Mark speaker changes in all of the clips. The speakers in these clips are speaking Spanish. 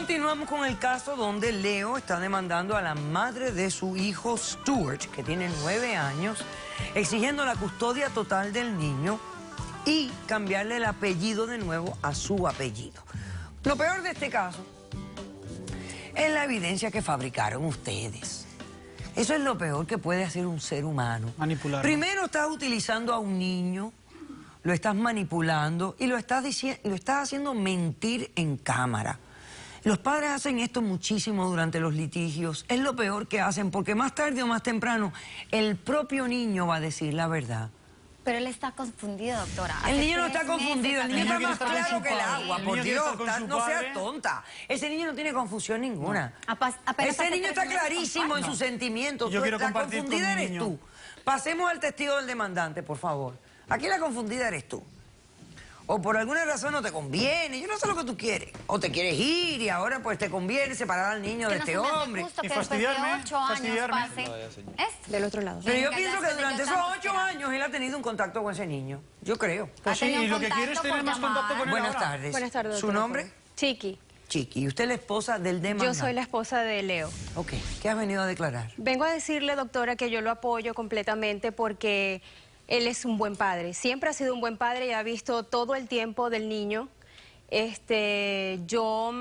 Speaker 1: Continuamos con el caso donde Leo está demandando a la madre de su hijo Stuart, que tiene 9 años, exigiendo la custodia total del niño y cambiarle el apellido de nuevo a su apellido. Lo peor de este caso es la evidencia que fabricaron ustedes. Eso es lo peor que puede hacer un ser humano.
Speaker 2: Manipular.
Speaker 1: Primero estás utilizando a un niño, lo estás manipulando y lo estás haciendo mentir en cámara. Los padres hacen esto muchísimo durante los litigios. Es lo peor que hacen porque más tarde o más temprano el propio niño va a decir la verdad.
Speaker 3: Pero él está confundido, doctora.
Speaker 1: El niño no está confundido, el niño está más
Speaker 2: estar con
Speaker 1: claro
Speaker 2: su
Speaker 1: que el
Speaker 2: padre.
Speaker 1: agua,
Speaker 2: El
Speaker 1: por
Speaker 2: niño quiere
Speaker 1: Dios,
Speaker 2: estar con su
Speaker 1: no seas
Speaker 2: padre.
Speaker 1: tonta. Ese niño no tiene confusión ninguna.
Speaker 3: Ese
Speaker 1: Ese niño está clarísimo en sus sentimientos.
Speaker 2: Yo quiero
Speaker 1: La
Speaker 2: compartir con
Speaker 1: confundida
Speaker 2: mi
Speaker 1: eres
Speaker 2: niño.
Speaker 1: tú. Pasemos al testigo del demandante, por favor. Aquí la confundida eres tú. O por alguna razón no te conviene, yo no sé lo que tú quieres. O te quieres ir y ahora pues te conviene separar al niño de este hombre.
Speaker 3: Justo
Speaker 2: Y
Speaker 3: que después de
Speaker 2: fastidiarme,
Speaker 3: 8 años
Speaker 2: fastidiarme.
Speaker 3: pase.
Speaker 4: Del otro lado.
Speaker 1: Pero yo
Speaker 3: Venga,
Speaker 1: pienso que
Speaker 3: después de
Speaker 1: durante
Speaker 3: ya
Speaker 1: esos
Speaker 3: tanto
Speaker 1: 8
Speaker 3: esperar.
Speaker 1: años él ha tenido un contacto con ese niño. Yo creo.
Speaker 2: Pues sí,
Speaker 3: tenido
Speaker 2: y lo que
Speaker 3: contacto
Speaker 2: quiere es tener
Speaker 3: por
Speaker 2: más contacto con él
Speaker 1: Buenas
Speaker 2: ahora.
Speaker 1: tardes.
Speaker 4: Buenas tardes,
Speaker 1: ¿Su
Speaker 4: doctora.
Speaker 1: nombre?
Speaker 4: Chiqui.
Speaker 1: Chiqui. ¿Usted es la esposa del demandante?
Speaker 4: Yo soy la esposa de Leo.
Speaker 1: Ok. ¿Qué has venido a declarar?
Speaker 4: Vengo a decirle, doctora, que yo lo apoyo completamente porque él es un buen padre. Siempre ha sido un buen padre y ha visto todo el tiempo del niño. Yo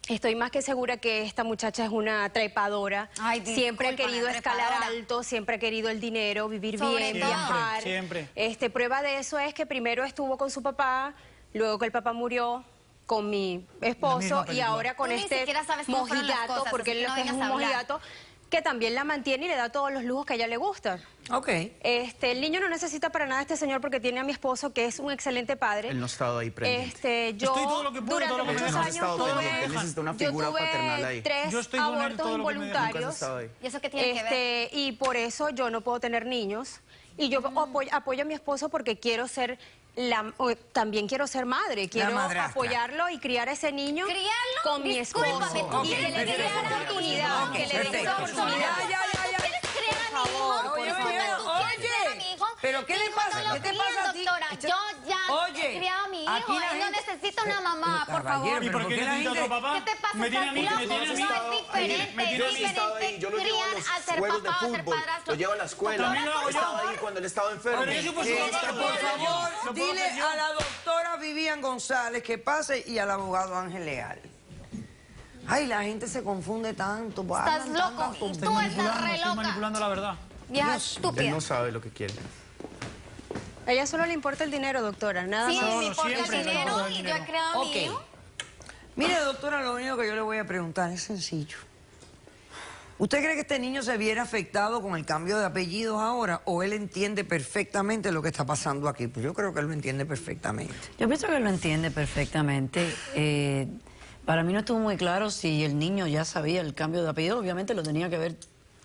Speaker 4: estoy más que segura que esta muchacha es una trepadora.
Speaker 3: Ay,
Speaker 4: siempre ha
Speaker 3: discúlpame,
Speaker 4: querido escalar
Speaker 3: trepadora.
Speaker 4: alto, siempre ha querido el dinero, vivir
Speaker 3: Sobre
Speaker 4: bien,
Speaker 3: todo.
Speaker 4: viajar.
Speaker 2: Siempre.
Speaker 4: Prueba de eso es que primero estuvo con su papá, luego que el papá murió con mi
Speaker 2: La
Speaker 4: esposo
Speaker 2: misma
Speaker 4: y
Speaker 2: película.
Speaker 4: ahora con
Speaker 3: Tú ni
Speaker 4: este
Speaker 3: siquiera sabes cómo fueron las
Speaker 4: mojigato,
Speaker 3: cosas,
Speaker 4: porque
Speaker 3: así
Speaker 4: él
Speaker 3: que no
Speaker 4: es
Speaker 3: vengas
Speaker 4: un
Speaker 3: a hablar.
Speaker 4: mojigato que también la mantiene y le da todos los lujos que a ella le gustan.
Speaker 1: Ok.
Speaker 4: El niño no necesita para nada a este señor porque tiene a mi esposo, que es un excelente padre.
Speaker 5: Él no ha estado ahí presente.
Speaker 4: Yo
Speaker 2: Estoy todo lo que puedo, todo lo que
Speaker 4: durante
Speaker 2: me
Speaker 4: muchos
Speaker 2: dejan.
Speaker 5: Él no ha
Speaker 4: años
Speaker 5: estado
Speaker 4: tuve,
Speaker 5: pendiente, él necesita una
Speaker 4: yo
Speaker 5: figura
Speaker 4: tuve
Speaker 5: paternal ahí.
Speaker 4: 3
Speaker 2: Yo estoy con él
Speaker 4: abortos
Speaker 2: todo lo que me dejan.
Speaker 5: Nunca has
Speaker 4: involuntarios.
Speaker 5: estado ahí.
Speaker 3: ¿Y eso qué tiene que ver?
Speaker 4: Y por eso yo no puedo tener niños. Y yo apoyo a mi esposo porque quiero ser también quiero ser madre, quiero
Speaker 1: madrastra.
Speaker 4: apoyarlo y criar a ese niño
Speaker 3: ¿Criarlo?
Speaker 4: con mi esposo.
Speaker 3: Discúlpame, tú
Speaker 4: Y que le
Speaker 3: quieres
Speaker 4: dé
Speaker 3: criar a
Speaker 4: esa
Speaker 3: mi
Speaker 4: oportunidad,
Speaker 3: hijo.
Speaker 4: que le dé esa
Speaker 1: Perfecto.
Speaker 4: oportunidad.
Speaker 1: Ya.
Speaker 3: ¿Quieres criar a mi hijo?
Speaker 1: Oye,
Speaker 3: Disculpa, ¿tú quieres criar a mi hijo?
Speaker 1: ¿pero qué le
Speaker 3: Mi hijo
Speaker 1: pasa?
Speaker 3: no lo
Speaker 1: ¿Qué te
Speaker 3: cría,
Speaker 1: pasa a ti?
Speaker 3: doctora. Yo ya
Speaker 1: Oye,
Speaker 3: he criado a mi
Speaker 1: aquí
Speaker 3: hijo.
Speaker 1: la
Speaker 3: Él no
Speaker 1: gente-
Speaker 3: necesita una mamá, por
Speaker 1: caballero,
Speaker 3: favor.
Speaker 2: ¿Y por
Speaker 1: ¿por
Speaker 2: qué
Speaker 1: qué la
Speaker 2: necesita
Speaker 1: gente-
Speaker 2: otro papá?
Speaker 3: ¿Qué te pasa?
Speaker 2: Me tiene a mí,
Speaker 3: Estás
Speaker 2: me tiene a mí.
Speaker 3: loco, no, es diferente.
Speaker 2: Me tiene a
Speaker 3: Es
Speaker 2: mí.
Speaker 3: diferente
Speaker 5: Yo lo llevo
Speaker 3: criar
Speaker 5: a los
Speaker 3: al ser
Speaker 5: juegos de
Speaker 3: papá o ser
Speaker 5: fútbol,
Speaker 3: padrastro.
Speaker 5: lo llevo a la escuela.
Speaker 3: Doctora,
Speaker 2: También lo hago
Speaker 3: por
Speaker 2: yo.
Speaker 5: Estaba
Speaker 3: favor.
Speaker 5: ahí cuando él estaba enfermo.
Speaker 2: Pero yo soy por su papá,
Speaker 1: Por favor,
Speaker 2: ¿Lo puedo
Speaker 1: dile
Speaker 2: hacer yo?
Speaker 1: a la doctora Vivian González que pase y al abogado Ángel Leal. Ay, la gente se confunde tanto.
Speaker 3: Estás
Speaker 1: hablan
Speaker 3: loco
Speaker 1: tantas
Speaker 3: y
Speaker 1: cosas.
Speaker 3: tú estás re
Speaker 2: Estoy
Speaker 3: loca.
Speaker 2: manipulando la verdad.
Speaker 3: Ya,
Speaker 5: Él
Speaker 3: estúpida.
Speaker 5: no sabe lo que quiere.
Speaker 4: A ella solo le importa el dinero, doctora, nada
Speaker 3: Sí,
Speaker 4: más.
Speaker 3: me importa el
Speaker 2: siempre,
Speaker 3: dinero
Speaker 2: todo el
Speaker 3: y yo
Speaker 2: dinero.
Speaker 3: he creado a mi
Speaker 1: Ok.
Speaker 3: hijo.
Speaker 1: Mire, doctora, lo único que yo le voy a preguntar es sencillo. ¿Usted cree que este niño se viera afectado con el cambio de apellidos ahora o él entiende perfectamente lo que está pasando aquí? Pues yo creo que él lo entiende perfectamente.
Speaker 6: Yo pienso que lo entiende perfectamente. Para mí no estuvo muy claro si el niño ya sabía el cambio de apellido. Obviamente lo tenía que ver.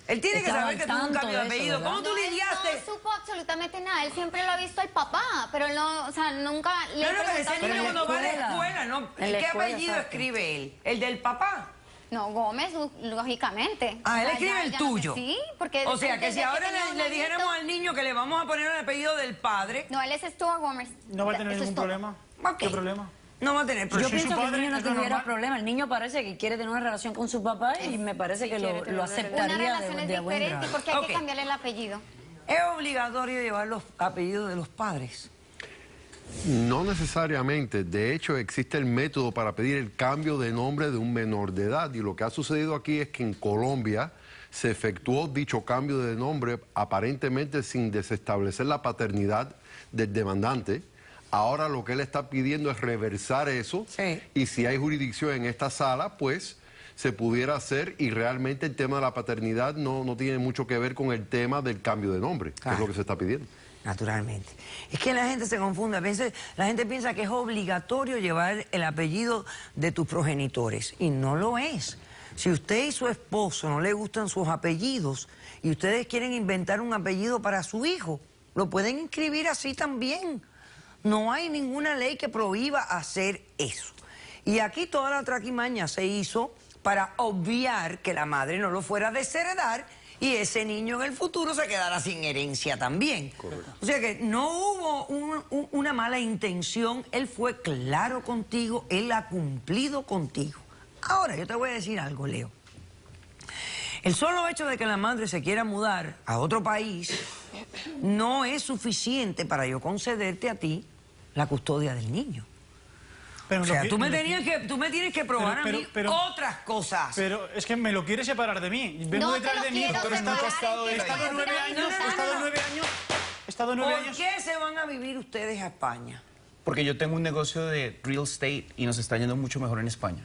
Speaker 1: Él tiene que
Speaker 6: Estaba
Speaker 1: saber
Speaker 6: al
Speaker 1: que tuvo un
Speaker 6: tanto
Speaker 1: cambio de
Speaker 6: de eso,
Speaker 1: apellido.
Speaker 6: ¿verdad?
Speaker 1: ¿Cómo tú
Speaker 3: Él
Speaker 1: lidiaste?
Speaker 3: no supo absolutamente nada. Él siempre lo ha visto al papá, pero no, o sea, nunca le
Speaker 1: No,
Speaker 3: he
Speaker 1: no, pero ese
Speaker 3: preguntado
Speaker 1: niño
Speaker 3: ni
Speaker 1: cuando va a la
Speaker 6: escuela.
Speaker 1: escuela, ¿no?
Speaker 6: En la
Speaker 1: ¿Qué
Speaker 6: escuela,
Speaker 1: apellido
Speaker 6: exacto.
Speaker 1: escribe él? ¿El del papá?
Speaker 3: No, Gómez, lógicamente.
Speaker 1: Ah, él
Speaker 3: O sea,
Speaker 1: escribe
Speaker 3: ya-
Speaker 1: el
Speaker 3: ya no sé,
Speaker 1: tuyo.
Speaker 3: Sí, porque...
Speaker 1: O sea, que
Speaker 3: desde
Speaker 1: si ahora
Speaker 3: tenía un
Speaker 1: le
Speaker 3: añito-
Speaker 1: dijéramos al niño que le vamos a poner el apellido del padre,
Speaker 3: No, él es Stuart Gómez.
Speaker 2: No va a tener
Speaker 3: Eso es
Speaker 2: ningún
Speaker 3: todo.
Speaker 2: problema.
Speaker 1: Ok.
Speaker 2: ¿Qué problema?
Speaker 1: no va a tener
Speaker 6: Yo
Speaker 1: problema.
Speaker 2: soy su
Speaker 6: pienso que el
Speaker 2: padre,
Speaker 6: niño no
Speaker 2: es lo
Speaker 6: tuviera
Speaker 2: normal.
Speaker 6: problema. El niño parece que quiere tener una relación con su papá y me parece que
Speaker 4: quiere
Speaker 6: lo
Speaker 4: tener una
Speaker 3: Una
Speaker 6: aceptaría
Speaker 3: relación es
Speaker 6: de buen
Speaker 3: diferente
Speaker 6: grado.
Speaker 3: porque hay
Speaker 1: Ok.
Speaker 3: que cambiarle el apellido.
Speaker 1: ¿Es obligatorio llevar los apellidos de los padres?
Speaker 7: No necesariamente. De hecho, existe el método para pedir el cambio de nombre de un menor de edad. Y lo que ha sucedido aquí es que en Colombia se efectuó dicho cambio de nombre aparentemente sin desestablecer la paternidad del demandante. Ahora lo que él está pidiendo es reversar eso.
Speaker 1: Sí.
Speaker 7: Y si hay jurisdicción en esta sala, pues se pudiera hacer. Y realmente el tema de la paternidad no tiene mucho que ver con el tema del cambio de nombre, que
Speaker 1: Claro.
Speaker 7: es lo que se está pidiendo.
Speaker 1: Naturalmente. Es que la gente se confunde. A veces la gente piensa que es obligatorio llevar el apellido de tus progenitores y no lo es. Si usted y su esposo no le gustan sus apellidos y ustedes quieren inventar un apellido para su hijo, lo pueden inscribir así también. No hay ninguna ley que prohíba hacer eso. Y aquí toda la traquimaña se hizo para obviar que la madre no lo fuera a desheredar y ese niño en el futuro se quedará sin herencia también. Correcto. O sea que no hubo una mala intención, él fue claro contigo, él ha cumplido contigo. Ahora, yo te voy a decir algo, Leo. El solo hecho de que la madre se quiera mudar a otro país no es suficiente para yo concederte a ti la custodia del niño.
Speaker 2: Pero
Speaker 1: O sea, tú me tienes que probar a mí otras cosas.
Speaker 2: Pero es que me lo quiere separar de mí. Vengo
Speaker 3: No
Speaker 2: detrás
Speaker 3: te lo
Speaker 2: de mí.
Speaker 3: quiero
Speaker 2: Pero
Speaker 3: separar,
Speaker 2: he estado
Speaker 3: es que
Speaker 2: 9 años. He estado 9 años. He estado 9
Speaker 1: ¿Por
Speaker 2: años.
Speaker 1: qué se van a vivir ustedes a España?
Speaker 8: Porque yo tengo un negocio de real estate y nos está yendo mucho mejor en España.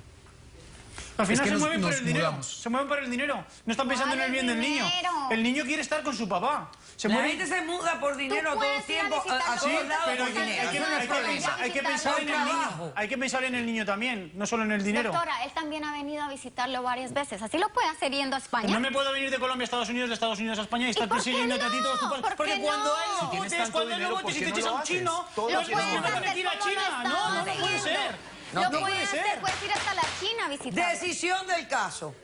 Speaker 2: Al final
Speaker 8: Es que
Speaker 2: se
Speaker 8: nos-
Speaker 2: mueven por
Speaker 8: nos
Speaker 2: el dinero.
Speaker 8: mudamos.
Speaker 2: Se mueven por el dinero. No están pensando en el bien del niño.
Speaker 3: dinero?
Speaker 2: El niño quiere estar con su papá. Se
Speaker 1: La
Speaker 2: mueve.
Speaker 1: gente se muda por dinero todo el
Speaker 3: puedes ir a
Speaker 1: tiempo,
Speaker 3: visitar
Speaker 1: a
Speaker 3: a
Speaker 1: todos
Speaker 3: tu
Speaker 1: lados
Speaker 2: Pero
Speaker 1: por dinero. Eso no es problema.
Speaker 2: hay que pensar en el niño.
Speaker 1: trabajo.
Speaker 2: Hay que pensar en el niño también, no solo en el dinero.
Speaker 3: Doctora, él también ha venido a visitarlo varias veces. Así lo puede hacer yendo a España.
Speaker 2: No me puedo venir de Colombia a Estados Unidos, de Estados Unidos a España y estar
Speaker 3: por qué
Speaker 2: persiguiendo a ti todos tus
Speaker 3: no?
Speaker 2: pasos.
Speaker 3: ¿Por
Speaker 2: Porque
Speaker 3: qué
Speaker 2: cuando
Speaker 3: no?
Speaker 2: hay
Speaker 3: Si
Speaker 2: no
Speaker 8: tienes
Speaker 2: votes,
Speaker 8: tanto
Speaker 2: cuando no
Speaker 8: dinero,
Speaker 2: votes
Speaker 8: ¿por
Speaker 2: y
Speaker 8: qué
Speaker 2: te
Speaker 8: no
Speaker 2: echas a
Speaker 8: lo
Speaker 2: un
Speaker 8: haces?
Speaker 2: chino,
Speaker 8: Todo
Speaker 3: Lo
Speaker 2: pues
Speaker 3: puede
Speaker 2: vas a
Speaker 3: hacer
Speaker 2: tener que ir a
Speaker 3: como
Speaker 2: China.
Speaker 3: lo
Speaker 2: No, no
Speaker 3: está
Speaker 2: puede
Speaker 3: haciendo.
Speaker 2: ser.
Speaker 3: Lo
Speaker 2: No
Speaker 3: puede
Speaker 2: puede
Speaker 3: hacer,
Speaker 2: ser.
Speaker 3: puedes ir hasta la China a visitar.
Speaker 1: Decisión del caso.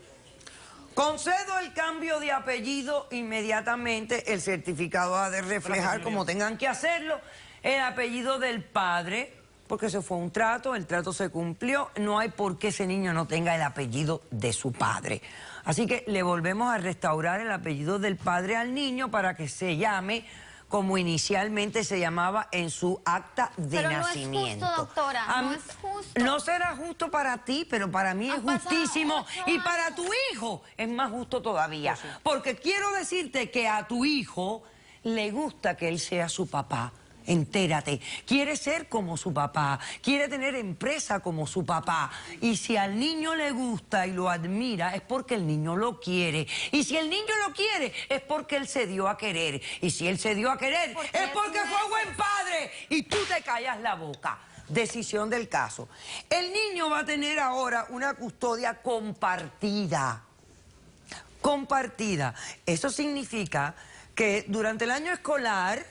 Speaker 1: Concedo el cambio de apellido inmediatamente. El certificado ha de reflejar, como tengan que hacerlo, el apellido del padre, porque se fue un trato, el trato se cumplió. No hay por qué ese niño no tenga el apellido de su padre. Así que le volvemos a restaurar el apellido del padre al niño para que se llame como inicialmente se llamaba en su acta de
Speaker 3: Pero no es
Speaker 1: nacimiento.
Speaker 3: justo, doctora,
Speaker 1: A
Speaker 3: no
Speaker 1: mí-
Speaker 3: es justo.
Speaker 1: No será justo para ti, pero para mí es
Speaker 3: Han pasado
Speaker 1: justísimo.
Speaker 3: 8
Speaker 1: Y para
Speaker 3: años.
Speaker 1: tu hijo es más justo todavía. Porque quiero decirte que a tu hijo le gusta que él sea su papá. Entérate, quiere ser como su papá, quiere tener empresa como su papá. Y si al niño le gusta y lo admira, es porque el niño lo quiere. Y si el niño lo quiere, es porque él se dio a querer. Y si él se dio a querer,
Speaker 3: Porque
Speaker 1: es porque
Speaker 3: es
Speaker 1: fue buen padre. Y tú te callas la boca. Decisión del caso. El niño va a tener ahora una custodia compartida. Compartida. Eso significa que durante el año escolar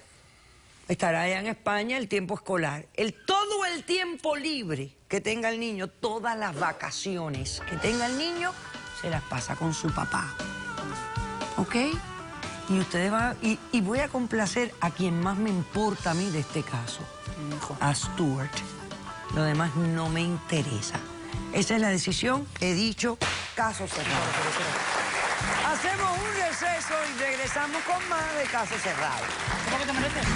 Speaker 1: estará allá en España el tiempo escolar. Todo el tiempo libre que tenga el niño, todas las vacaciones que tenga el niño, se las pasa con su papá. ¿Ok? Y ustedes van y voy a complacer a quien más me importa a mí de este caso, a Stuart. Lo demás no me interesa. Esa es la decisión, he dicho, caso cerrado. Hacemos un receso y regresamos con más de Caso Cerrado.
Speaker 2: ¿Cómo que te mereces?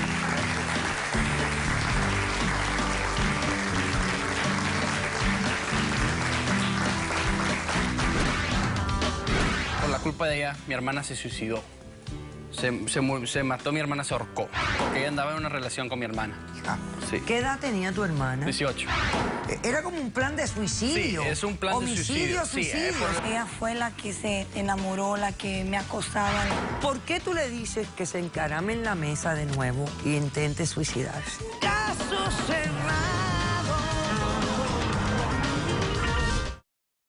Speaker 8: Por la culpa de ella, mi hermana se suicidó. Se mató, mi hermana se ahorcó. Porque ella andaba en una relación con mi hermana. Sí.
Speaker 1: ¿Qué edad tenía tu hermana?
Speaker 8: 18.
Speaker 1: Era como un plan de suicidio.
Speaker 8: Sí, es un plan de
Speaker 1: Homicidio,
Speaker 8: suicidio. Sí,
Speaker 1: suicidio.
Speaker 9: Ella fue la que se enamoró, la que me acosaba.
Speaker 1: ¿Por qué tú le dices que se encarame en la mesa de nuevo y intente suicidarse? Caso cerrado.